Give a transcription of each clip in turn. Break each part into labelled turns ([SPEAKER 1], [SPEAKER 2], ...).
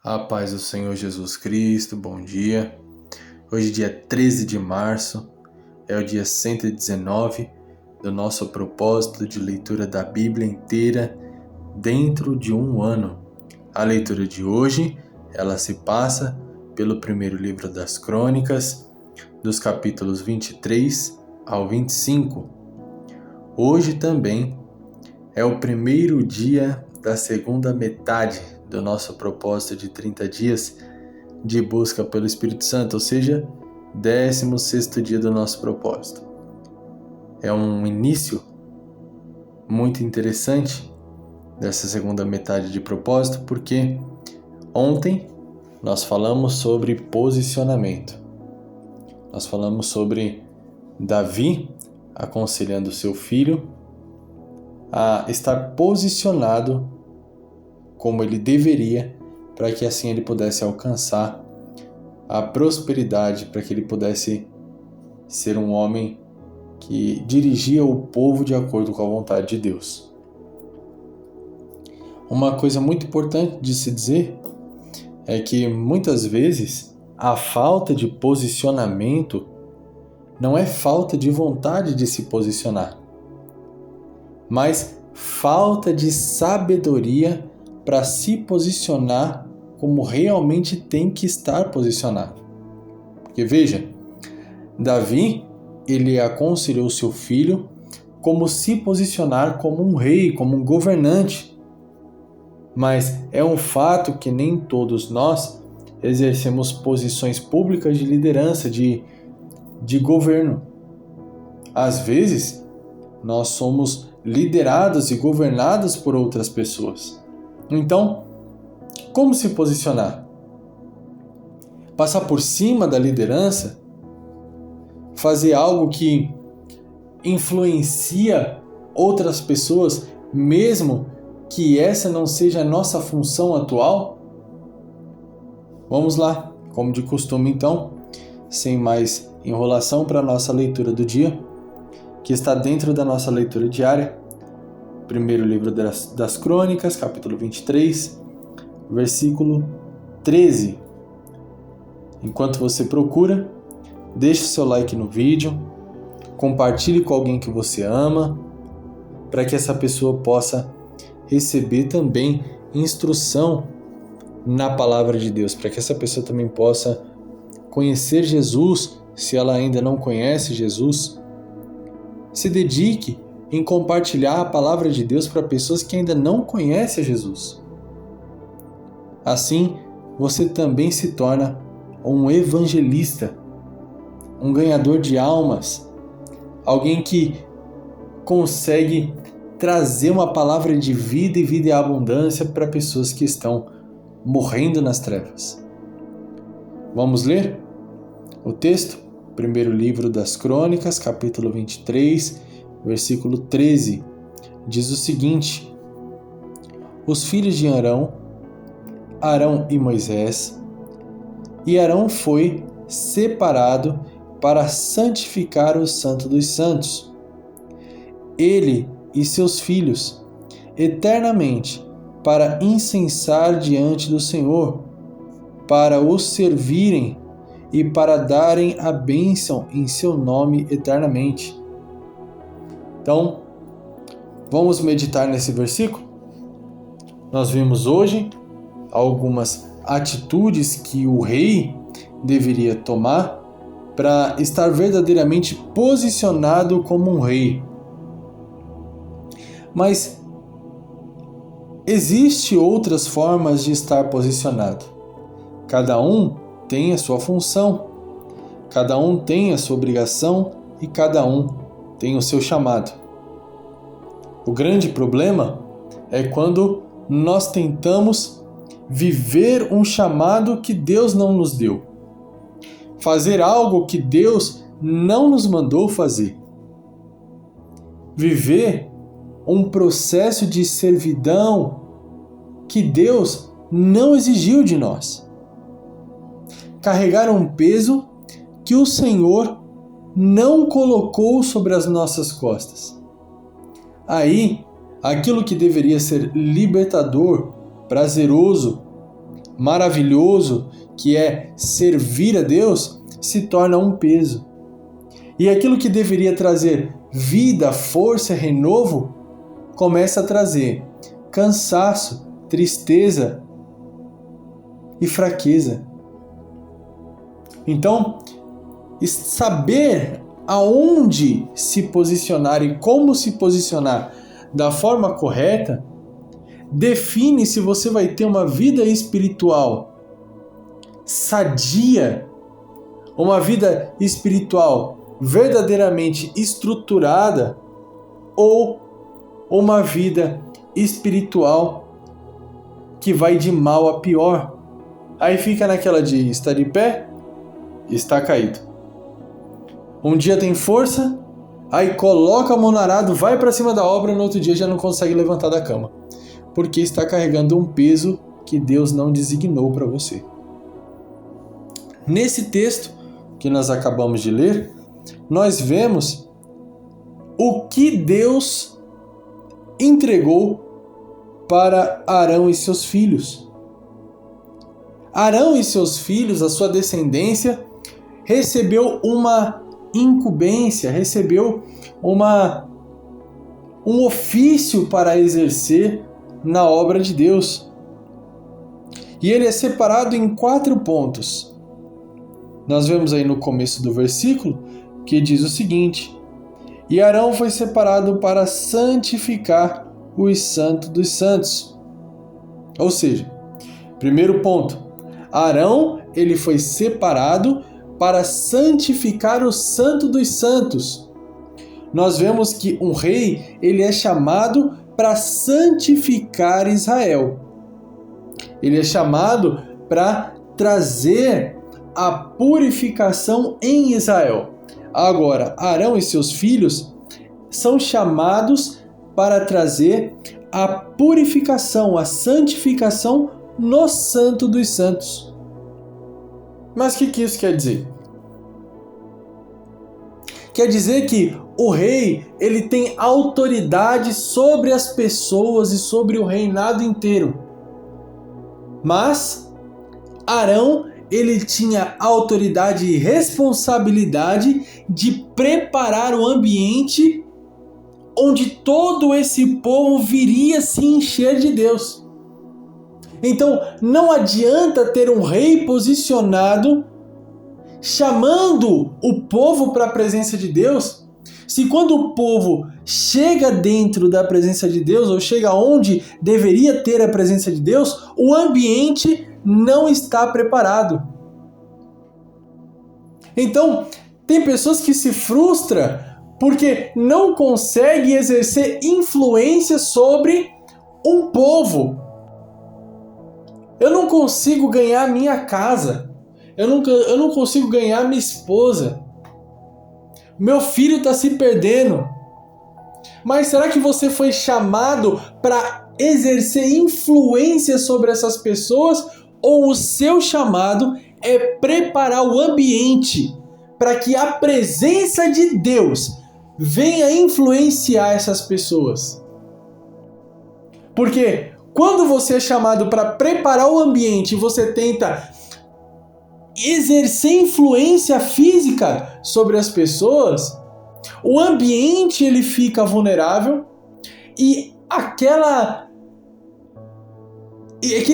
[SPEAKER 1] A paz do Senhor Jesus Cristo, bom dia. Hoje, dia 13 de março, é o dia 119 do nosso propósito de leitura da Bíblia inteira dentro de um ano. A leitura de hoje, ela se passa pelo primeiro livro das Crônicas, dos capítulos 23 ao 25. Hoje também é o primeiro dia da segunda metade do nosso propósito de 30 dias de busca pelo Espírito Santo, ou seja, 16º dia do nosso propósito. É um início muito interessante dessa segunda metade de propósito, porque ontem nós falamos sobre posicionamento. Nós falamos sobre Davi aconselhando seu filho a estar posicionado como ele deveria, para que assim ele pudesse alcançar a prosperidade, para que ele pudesse ser um homem que dirigia o povo de acordo com a vontade de Deus. Uma coisa muito importante de se dizer é que muitas vezes a falta de posicionamento não é falta de vontade de se posicionar, mas falta de sabedoria para se posicionar como realmente tem que estar posicionado. Porque veja, Davi, ele aconselhou seu filho como se posicionar como um rei, como um governante. Mas é um fato que nem todos nós exercemos posições públicas de liderança, de governo. Às vezes, nós somos liderados e governados por outras pessoas. Então, como se posicionar? Passar por cima da liderança? Fazer algo que influencia outras pessoas, mesmo que essa não seja a nossa função atual? Vamos lá, como de costume então, sem mais enrolação, para a nossa leitura do dia, que está dentro da nossa leitura diária. Primeiro livro das Crônicas, capítulo 23, versículo 13. Enquanto você procura, deixe o seu like no vídeo, compartilhe com alguém que você ama, para que essa pessoa possa receber também instrução na palavra de Deus, para que essa pessoa também possa conhecer Jesus, se ela ainda não conhece Jesus. Se dedique em compartilhar a palavra de Deus para pessoas que ainda não conhecem a Jesus. Assim, você também se torna um evangelista, um ganhador de almas, alguém que consegue trazer uma palavra de vida e vida e abundância para pessoas que estão morrendo nas trevas. Vamos ler o texto? Primeiro livro das Crônicas, capítulo 23, versículo 13, diz o seguinte: Os filhos de Arão e Moisés, e Arão foi separado para santificar o Santo dos Santos. Ele e seus filhos, eternamente, para incensar diante do Senhor, para o servirem e para darem a bênção em seu nome eternamente. Então, vamos meditar nesse versículo? Nós vimos hoje algumas atitudes que o rei deveria tomar para estar verdadeiramente posicionado como um rei. Mas existem outras formas de estar posicionado. Cada um tem a sua função, cada um tem a sua obrigação e cada um tem o seu chamado. O grande problema é quando nós tentamos viver um chamado que Deus não nos deu, fazer algo que Deus não nos mandou fazer, viver um processo de servidão que Deus não exigiu de nós, carregar um peso que o Senhor não colocou sobre as nossas costas. Aí, aquilo que deveria ser libertador, prazeroso, maravilhoso, que é servir a Deus, se torna um peso. E aquilo que deveria trazer vida, força, renovo, começa a trazer cansaço, tristeza e fraqueza. Então, saber aonde se posicionar e como se posicionar da forma correta define se você vai ter uma vida espiritual sadia, uma vida espiritual verdadeiramente estruturada ou uma vida espiritual que vai de mal a pior. Aí fica naquela de está de pé, está caído. Um dia tem força, aí coloca a mão no arado, vai para cima da obra, no outro dia já não consegue levantar da cama, porque está carregando um peso que Deus não designou para você. Nesse texto que nós acabamos de ler, nós vemos o que Deus entregou para Arão e seus filhos. Arão e seus filhos, a sua descendência, recebeu uma incumbência, recebeu um ofício para exercer na obra de Deus. E ele é separado em 4 pontos. Nós vemos aí no começo do versículo que diz o seguinte: e Arão foi separado para santificar os santos dos santos. Ou seja, primeiro ponto, Arão ele foi separado para santificar o santo dos santos. Nós vemos que um rei ele é chamado para santificar Israel. Ele é chamado para trazer a purificação em Israel. Agora, Arão e seus filhos são chamados para trazer a purificação, a santificação no Santo dos Santos. Mas o que isso quer dizer? Quer dizer que o rei ele tem autoridade sobre as pessoas e sobre o reinado inteiro. Mas Arão ele tinha autoridade e responsabilidade de preparar o ambiente onde todo esse povo viria se encher de Deus. Então, não adianta ter um rei posicionado chamando o povo para a presença de Deus, se quando o povo chega dentro da presença de Deus, ou chega onde deveria ter a presença de Deus, o ambiente não está preparado. Então, tem pessoas que se frustram porque não conseguem exercer influência sobre um povo. Eu não consigo ganhar minha casa. Eu não consigo ganhar minha esposa. Meu filho está se perdendo. Mas será que você foi chamado para exercer influência sobre essas pessoas? Ou o seu chamado é preparar o ambiente para que a presença de Deus venha influenciar essas pessoas? Porque quando você é chamado para preparar o ambiente e você tenta exercer influência física sobre as pessoas, o ambiente ele fica vulnerável e aquele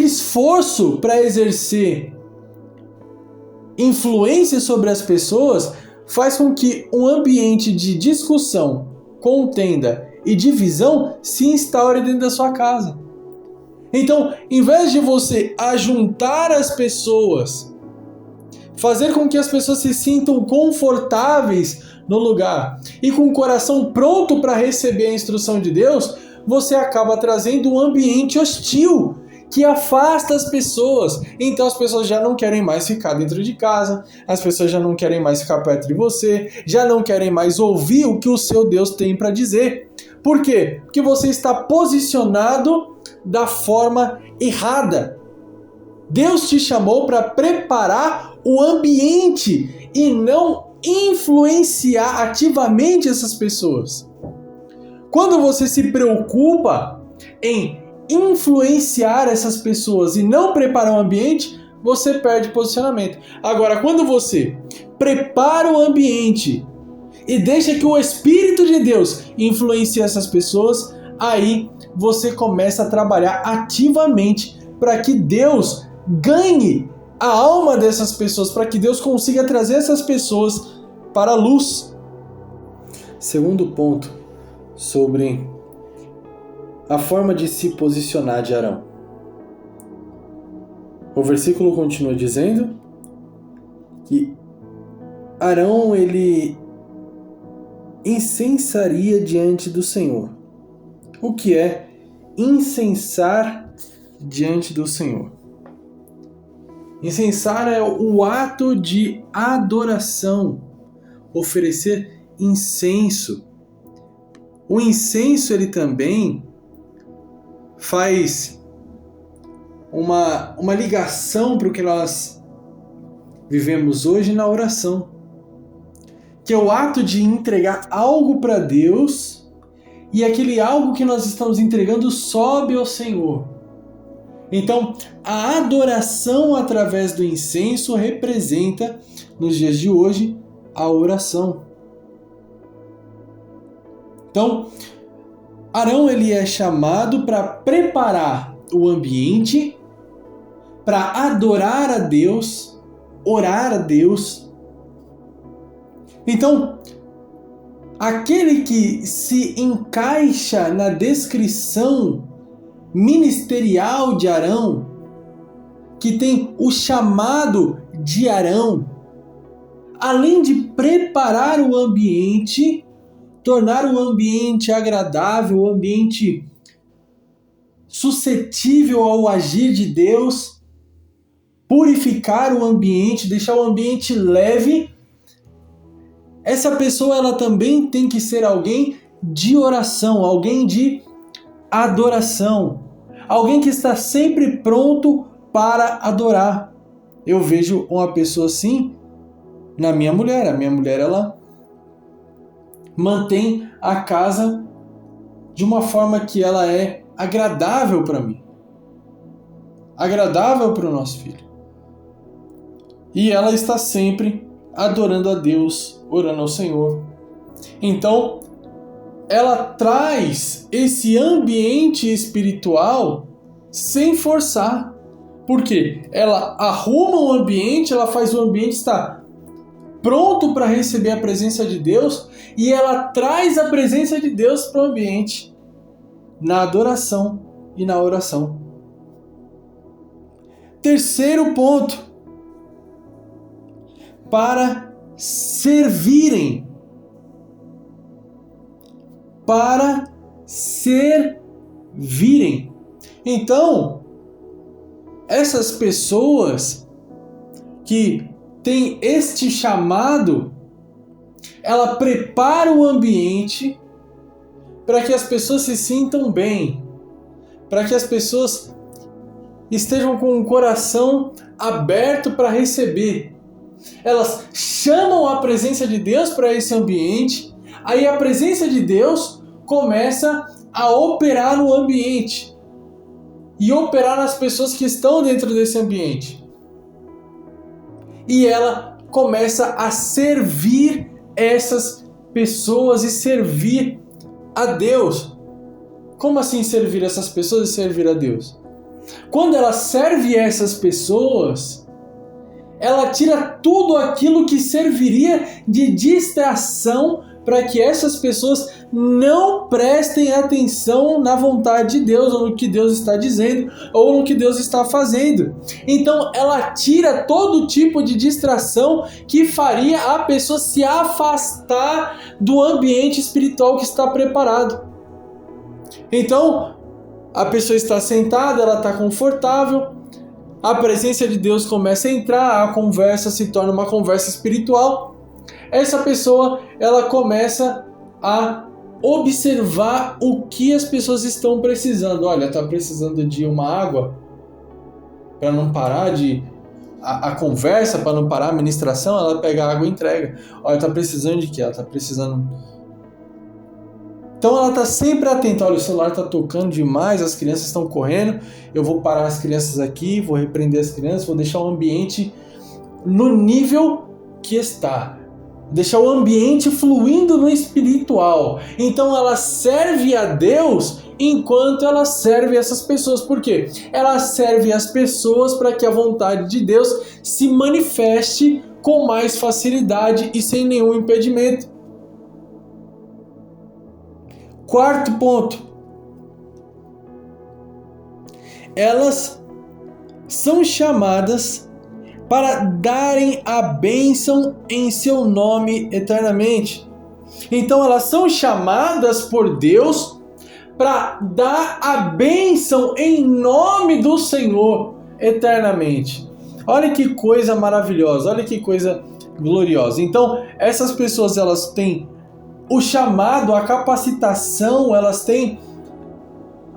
[SPEAKER 1] esforço para exercer influência sobre as pessoas faz com que um ambiente de discussão, contenda e divisão se instaure dentro da sua casa. Então, em vez de você ajuntar as pessoas, fazer com que as pessoas se sintam confortáveis no lugar e com o coração pronto para receber a instrução de Deus, você acaba trazendo um ambiente hostil que afasta as pessoas. Então as pessoas já não querem mais ficar dentro de casa, as pessoas já não querem mais ficar perto de você, já não querem mais ouvir o que o seu Deus tem para dizer. Por quê? Porque você está posicionado da forma errada. Deus te chamou para preparar o ambiente e não influenciar ativamente essas pessoas. Quando você se preocupa em influenciar essas pessoas e não preparar o ambiente, você perde posicionamento. Agora, quando você prepara o ambiente e deixa que o Espírito de Deus influencie essas pessoas, aí você começa a trabalhar ativamente para que Deus ganhe a alma dessas pessoas, para que Deus consiga trazer essas pessoas para a luz. Segundo ponto sobre a forma de se posicionar de Arão. O versículo continua dizendo que Arão, ele incensaria diante do Senhor. O que é incensar diante do Senhor? Incensar é o ato de adoração, oferecer incenso. O incenso, ele também faz uma ligação para o que nós vivemos hoje na oração, que é o ato de entregar algo para Deus e aquele algo que nós estamos entregando sobe ao Senhor. Então, a adoração através do incenso representa, nos dias de hoje, a oração. Então, Arão, ele é chamado para preparar o ambiente, para adorar a Deus, orar a Deus. Então, aquele que se encaixa na descrição ministerial de Arão, que tem o chamado de Arão, além de preparar o ambiente, tornar o ambiente agradável, o ambiente suscetível ao agir de Deus, purificar o ambiente, deixar o ambiente leve, essa pessoa ela também tem que ser alguém de oração, alguém de adoração, alguém que está sempre pronto para adorar. Eu vejo uma pessoa assim na minha mulher. A minha mulher, ela mantém a casa de uma forma que ela é agradável para mim, agradável para o nosso filho. E ela está sempre adorando a Deus, orando ao Senhor. Então, ela traz esse ambiente espiritual sem forçar. Por quê? Ela arruma o ambiente, ela faz o ambiente estar pronto para receber a presença de Deus e ela traz a presença de Deus para o ambiente, na adoração e na oração. Terceiro ponto, para servirem. Para servirem. Então, essas pessoas que têm este chamado, ela prepara o ambiente para que as pessoas se sintam bem, para que as pessoas estejam com o coração aberto para receber. Elas chamam a presença de Deus para esse ambiente, aí a presença de Deus começa a operar no ambiente e operar nas pessoas que estão dentro desse ambiente. E ela começa a servir essas pessoas e servir a Deus. Como assim servir essas pessoas e servir a Deus? Quando ela serve essas pessoas, ela tira tudo aquilo que serviria de distração para que essas pessoas não prestem atenção na vontade de Deus, ou no que Deus está dizendo, ou no que Deus está fazendo. Então ela tira todo tipo de distração que faria a pessoa se afastar do ambiente espiritual que está preparado. Então a pessoa está sentada, ela está confortável, a presença de Deus começa a entrar, a conversa se torna uma conversa espiritual. Essa pessoa, ela começa a observar o que as pessoas estão precisando. Olha, está precisando de uma água para não parar a conversa, para não parar a ministração, ela pega a água e entrega. Olha, está precisando de quê? Ela está precisando Então ela está sempre atenta. Olha, o celular está tocando demais, as crianças estão correndo, eu vou parar as crianças aqui, vou repreender as crianças, vou deixar o ambiente no nível que está. Deixar o ambiente fluindo no espiritual. Então ela serve a Deus enquanto ela serve essas pessoas. Por quê? Ela serve as pessoas para que a vontade de Deus se manifeste com mais facilidade e sem nenhum impedimento. Quarto ponto. Elas são chamadas para darem a bênção em seu nome eternamente. Então elas são chamadas por Deus para dar a bênção em nome do Senhor eternamente. Olha que coisa maravilhosa, olha que coisa gloriosa. Então essas pessoas, elas têm o chamado, a capacitação, elas têm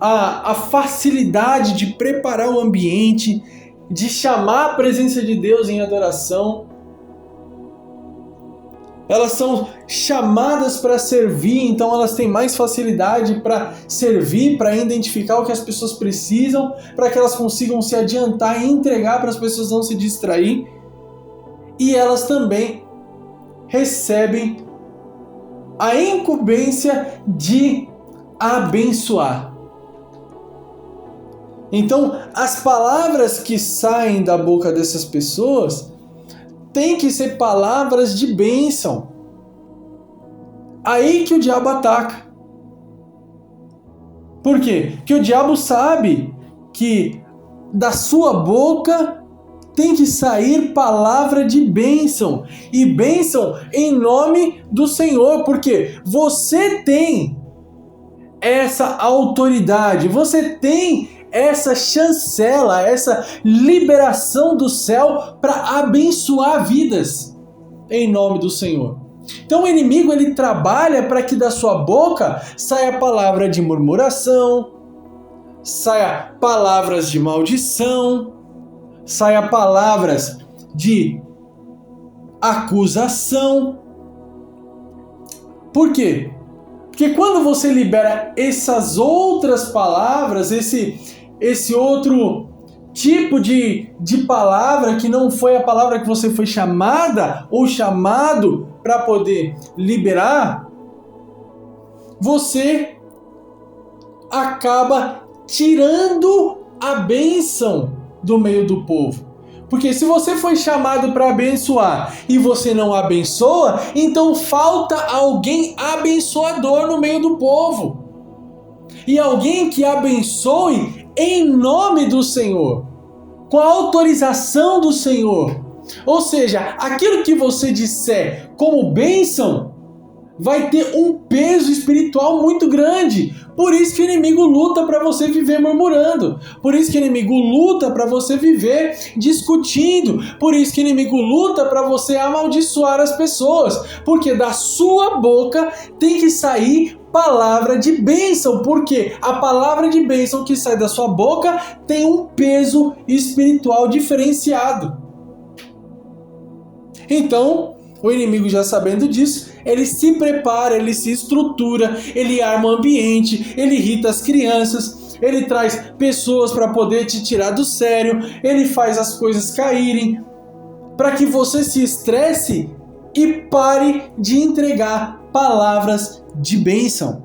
[SPEAKER 1] a facilidade de preparar o ambiente, de chamar a presença de Deus em adoração. Elas são chamadas para servir, então elas têm mais facilidade para servir, para identificar o que as pessoas precisam, para que elas consigam se adiantar e entregar para as pessoas não se distrair. E elas também recebem a incumbência de abençoar. Então, as palavras que saem da boca dessas pessoas têm que ser palavras de bênção. Aí que o diabo ataca. Por quê? Porque o diabo sabe que da sua boca tem que sair palavra de bênção. E bênção em nome do Senhor. Porque você tem essa autoridade, você tem essa chancela, essa liberação do céu para abençoar vidas em nome do Senhor. Então o inimigo, ele trabalha para que da sua boca saia palavra de murmuração, saia palavras de maldição, saia palavras de acusação. Por quê? Porque quando você libera essas outras palavras, esse outro tipo de palavra que não foi a palavra que você foi chamada ou chamado para poder liberar, você acaba tirando a bênção do meio do povo. Porque se você foi chamado para abençoar e você não abençoa, então falta alguém abençoador no meio do povo. E alguém que abençoe em nome do Senhor, com a autorização do Senhor. Ou seja, aquilo que você disser como bênção vai ter um peso espiritual muito grande. Por isso que o inimigo luta para você viver murmurando. Por isso que o inimigo luta para você viver discutindo. Por isso que o inimigo luta para você amaldiçoar as pessoas. Porque da sua boca tem que sair palavra de bênção. Porque a palavra de bênção que sai da sua boca tem um peso espiritual diferenciado. Então, o inimigo, já sabendo disso, ele se prepara, ele se estrutura, ele arma o ambiente, ele irrita as crianças, ele traz pessoas para poder te tirar do sério, ele faz as coisas caírem, para que você se estresse e pare de entregar palavras de bênção.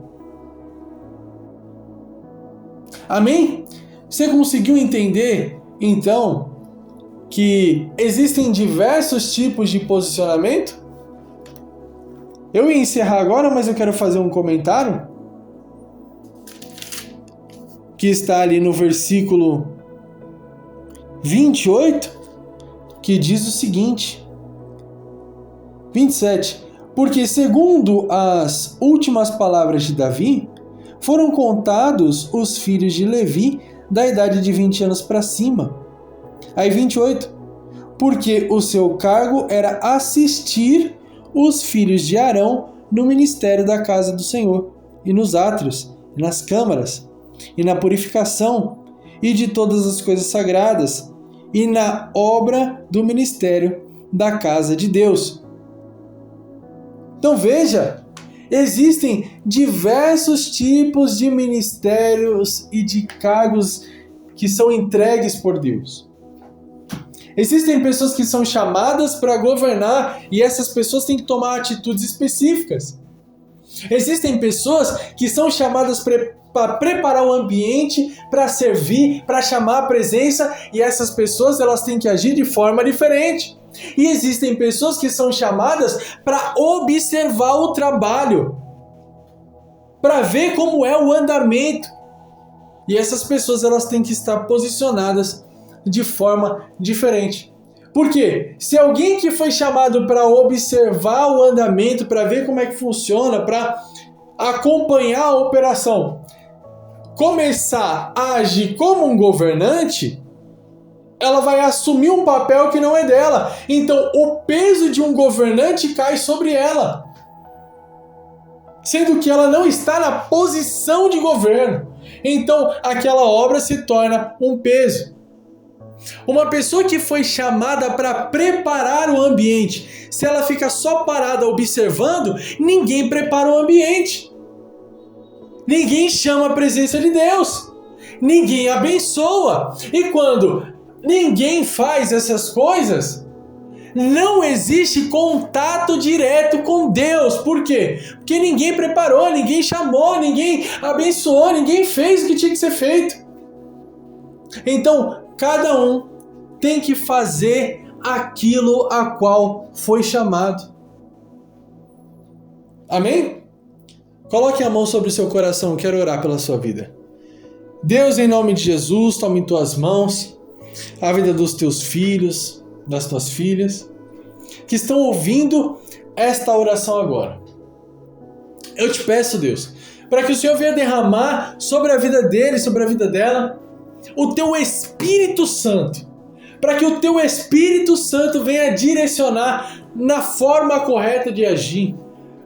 [SPEAKER 1] Amém? Você conseguiu entender, então, que existem diversos tipos de posicionamento? Eu ia encerrar agora, mas eu quero fazer um comentário que está ali no versículo 28, que diz o seguinte: 27. Porque segundo as últimas palavras de Davi, foram contados os filhos de Levi da idade de 20 anos para cima. Aí 28. Porque o seu cargo era assistir os filhos de Arão no ministério da casa do Senhor, e nos átrios, e nas câmaras, e na purificação, e de todas as coisas sagradas, e na obra do ministério da casa de Deus. Então veja Existem diversos tipos de ministérios e de cargos que são entregues por Deus. Existem pessoas que são chamadas para governar e essas pessoas têm que tomar atitudes específicas. Existem pessoas que são chamadas para preparar o ambiente, para servir, para chamar a presença e essas pessoas elas têm que agir de forma diferente. E existem pessoas que são chamadas para observar o trabalho, para ver como é o andamento. E essas pessoas elas têm que estar posicionadas de forma diferente. Por quê? Se alguém que foi chamado para observar o andamento, para ver como é que funciona, para acompanhar a operação, começar a agir como um governante, ela vai assumir um papel que não é dela. Então, o peso de um governante cai sobre ela, sendo que ela não está na posição de governo. Então, aquela obra se torna um peso. Uma pessoa que foi chamada para preparar o ambiente, se ela fica só parada observando, ninguém prepara o ambiente. Ninguém chama a presença de Deus. Ninguém abençoa. E quando ninguém faz essas coisas, não existe contato direto com Deus. Por quê? Porque ninguém preparou, ninguém chamou, ninguém abençoou, ninguém fez o que tinha que ser feito. Então, cada um tem que fazer aquilo a qual foi chamado. Amém? Coloque a mão sobre o seu coração, eu quero orar pela sua vida. Deus, em nome de Jesus, tome em tuas mãos a vida dos teus filhos, das tuas filhas, que estão ouvindo esta oração agora. Eu te peço, Deus, para que o Senhor venha derramar sobre a vida dele, sobre a vida dela, o teu Espírito Santo, para que o teu Espírito Santo venha direcionar na forma correta de agir,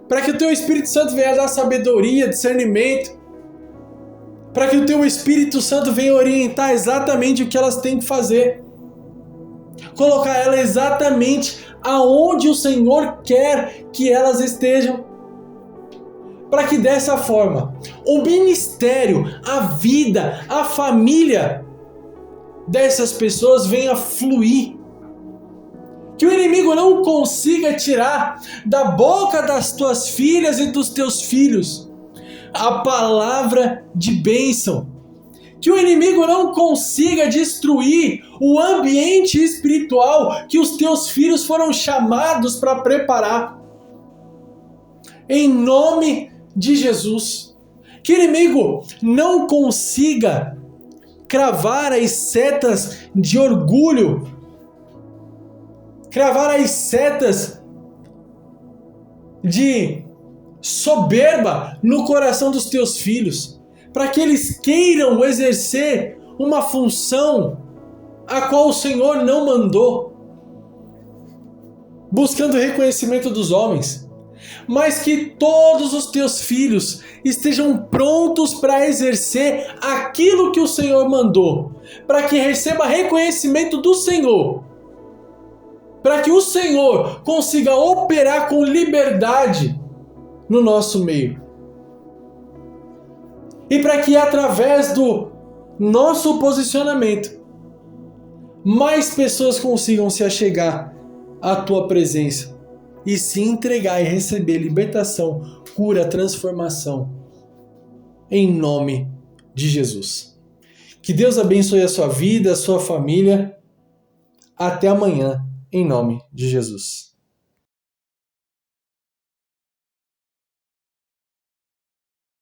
[SPEAKER 1] para que o teu Espírito Santo venha dar sabedoria, discernimento, para que o teu Espírito Santo venha orientar exatamente o que elas têm que fazer, colocar ela exatamente aonde o Senhor quer que elas estejam, para que dessa forma o ministério, a vida, a família dessas pessoas venha fluir. Que o inimigo não consiga tirar da boca das tuas filhas e dos teus filhos a palavra de bênção. Que o inimigo não consiga destruir o ambiente espiritual que os teus filhos foram chamados para preparar. Em nome de Jesus. Que o inimigo não consiga cravar as setas de orgulho, cravar as setas de soberba no coração dos teus filhos, para que eles queiram exercer uma função a qual o Senhor não mandou, buscando reconhecimento dos homens, mas que todos os teus filhos estejam prontos para exercer aquilo que o Senhor mandou, para que receba reconhecimento do Senhor, para que o Senhor consiga operar com liberdade no nosso meio. E para que através do nosso posicionamento, mais pessoas consigam se achegar à tua presença e se entregar e receber libertação, cura, transformação, em nome de Jesus. Que Deus abençoe a sua vida, a sua família. Até amanhã, em nome de Jesus.